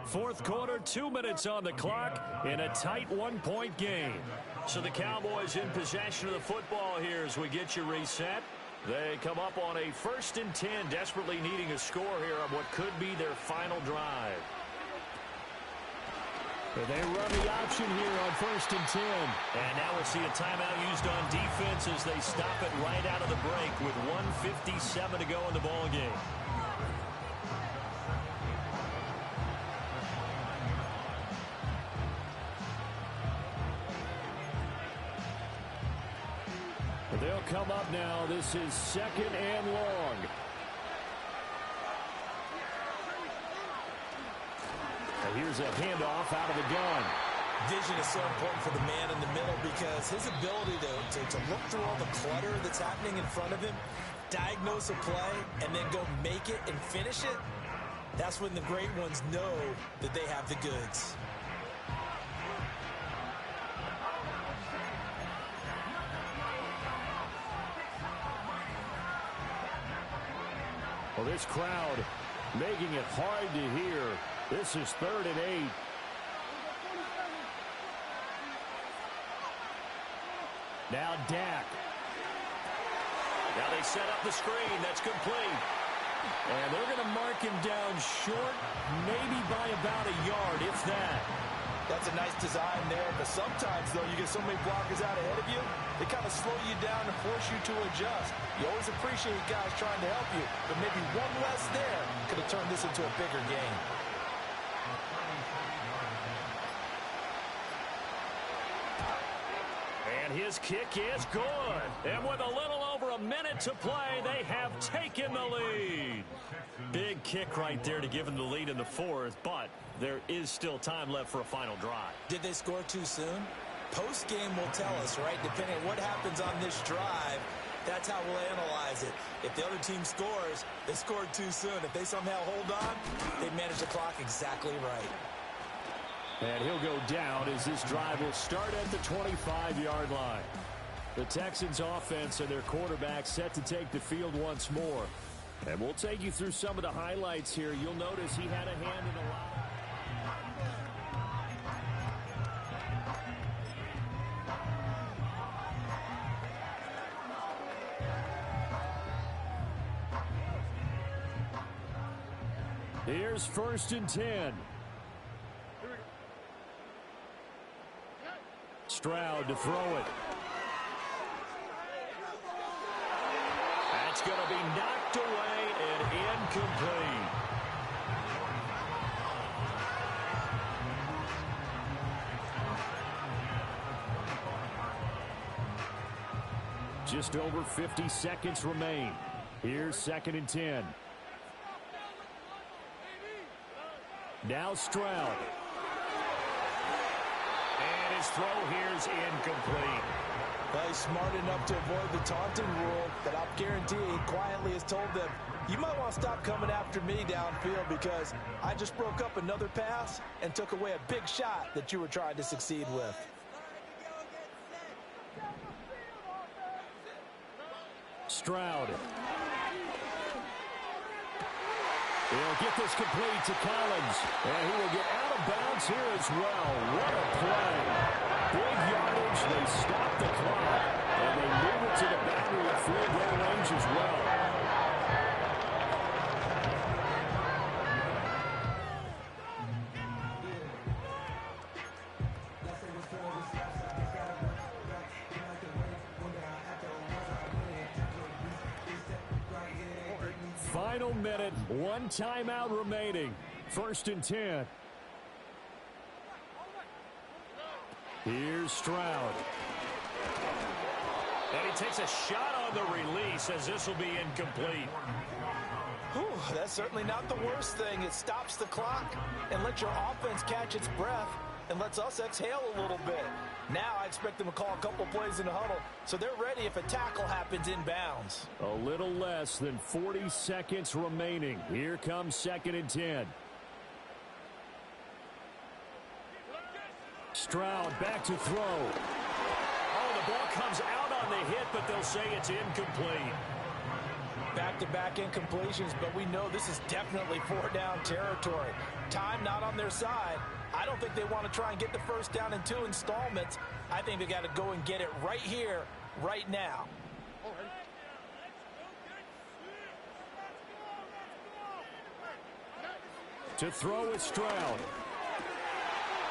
Fourth quarter, 2 minutes on the clock in a tight 1-point game. So the Cowboys in possession of the football here as we get you reset. They come up on a 1st and 10, desperately needing a score here on what could be their final drive. They run the option here on 1st and 10. And now we'll see a timeout used on defense as they stop it right out of the break with 1:57 to go in the ball game. They'll come up now. This is 2nd and long. And here's a handoff out of the gun. Vision is so important for the man in the middle because his ability to look through all the clutter that's happening in front of him, diagnose a play, and then go make it and finish it, that's when the great ones know that they have the goods. Well, this crowd making it hard to hear. This is 3rd and 8. Now Dak. Now they set up the screen. That's complete. And they're going to mark him down short, maybe by about a yard, if that. That's a nice design there, but sometimes, though, you get so many blockers out ahead of you, they kind of slow you down and force you to adjust. You always appreciate guys trying to help you, but maybe one less there could have turned this into a bigger game. And his kick is good. And with a little over a minute to play, they have taken the lead. Big kick right there to give them the lead in the 4th, but there is still time left for a final drive. Did they score too soon? Post-game will tell us, right? Depending on what happens on this drive, that's how we'll analyze it. If the other team scores, they scored too soon. If they somehow hold on, they manage the clock exactly right. And he'll go down as this drive will start at the 25-yard line. The Texans offense and their quarterback set to take the field once more. And we'll take you through some of the highlights here. You'll notice he had a hand in a lot. Here's 1st and 10. Stroud to throw it. That's going to be knocked away and incomplete. Just over 50 seconds remain. Here's 2nd and 10. Now Stroud. And his throw here's incomplete. Well, he's smart enough to avoid the taunting rule, but I'm guaranteeing he quietly has told them, you might want to stop coming after me downfield because I just broke up another pass and took away a big shot that you were trying to succeed with. Stroud. He'll get this complete to Collins, and he will get out of bounds here as well. What a play. Big yardage. They stop the clock, and they move it to the boundary of field goal range as well. Final minute, one timeout remaining. 1st and 10. Here's Stroud. And he takes a shot on the release as this will be incomplete. Whew, that's certainly not the worst thing. It stops the clock and lets your offense catch its breath and lets us exhale a little bit. Now I expect them to call a couple plays in the huddle so they're ready if a tackle happens inbounds. A little less than 40 seconds remaining. Here comes 2nd and 10. Stroud back to throw. Oh, the ball comes out on the hit, but they'll say it's incomplete. Back-to-back incompletions, but we know this is definitely 4-down territory. Time not on their side. I don't think they want to try and get the first down in 2 installments. I think they got to go and get it right here, right now. To throw is Stroud.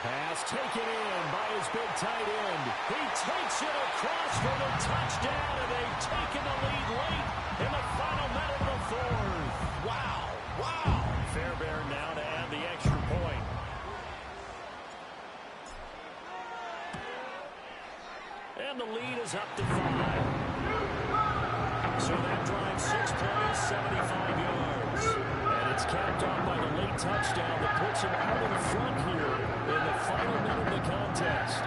Pass taken in by his big tight end. He takes it across for the touchdown, and they've taken the lead late in the final minute of the 4th. Wow, wow. Fairbairn now to add the extra point. And the lead is up to 5. So that drives 6 plays, 75 yards. And it's capped off by the late touchdown that puts him out in front here in the final minute of the contest.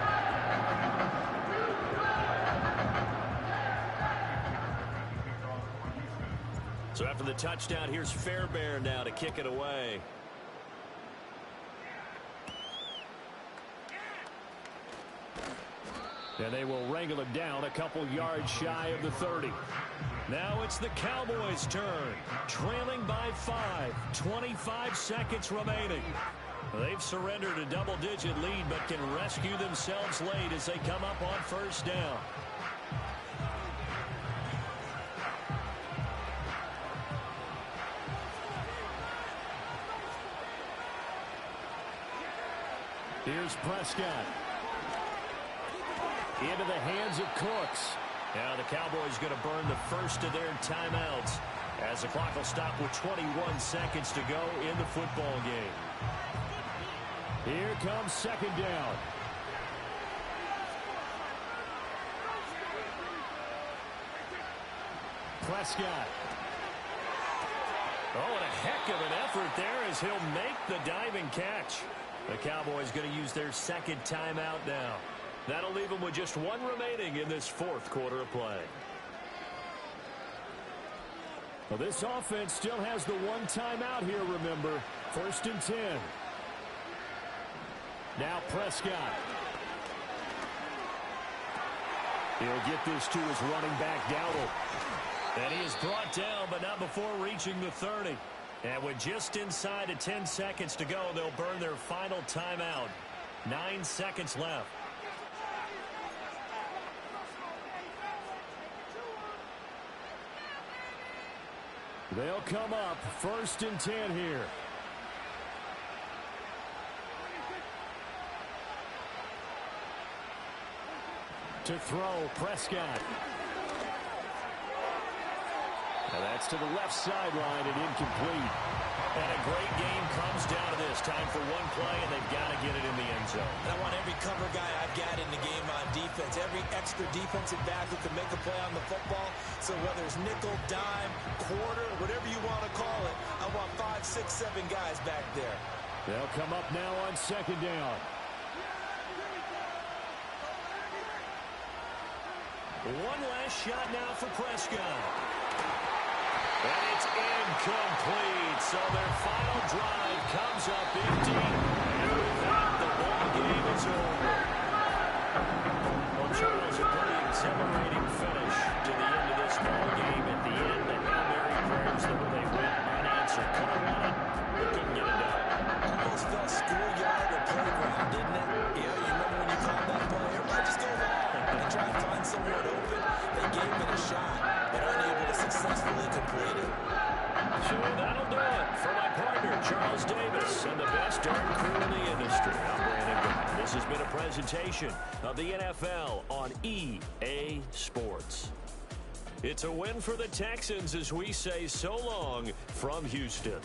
So after the touchdown, here's Fairbairn now to kick it away. And they will wrangle it down a couple yards shy of the 30. Now it's the Cowboys' turn, trailing by 5, 25 seconds remaining. They've surrendered a double-digit lead, but can rescue themselves late as they come up on 1st down. Here's Prescott. Into the hands of Cooks. Now the Cowboys going to burn the first of their timeouts as the clock will stop with 21 seconds to go in the football game. Here comes 2nd down. Prescott. Oh, and a heck of an effort there as he'll make the diving catch. The Cowboys going to use their 2nd timeout now. That'll leave them with just 1 remaining in this 4th quarter of play. Well, this offense still has the 1 timeout here, remember. 1st and 10. Now Prescott. He'll get this to his running back, Dowdle. And he is brought down, but not before reaching the 30. And with just inside of 10 seconds to go, they'll burn their final timeout. 9 seconds left. They'll come up 1st and 10 here. To throw, Prescott. Now that's to the left sideline and incomplete. And a great game comes down to this. Time for 1 play, and they've got to get it in the end zone. And I want every cover guy I've got in the game on defense. Every extra defensive back who can make a play on the football. So whether it's nickel, dime, quarter, whatever you want to call it, I want 5, 6, 7 guys back there. They'll come up now on 2nd down. One last shot now for Prescott. And it's incomplete. So their final drive comes up empty. And with that, the ball game is over. Well, Charles, a pretty exhilarating finish to the end of this ball game. At the end, the Hail Mary prayers that they went unanswered. Could have won it, but couldn't get it done. Almost felt schoolyard or playground, didn't it? You know, you remember when you called that play, everybody just go long and try and find someone open. They gave it a shot, but unable to successfully complete it. So that'll do it for my partner, Charles Davis, and the best darn crew in the industry. I'm Brandon Graham. This has been a presentation of the NFL on EA Sports. It's a win for the Texans as we say so long from Houston.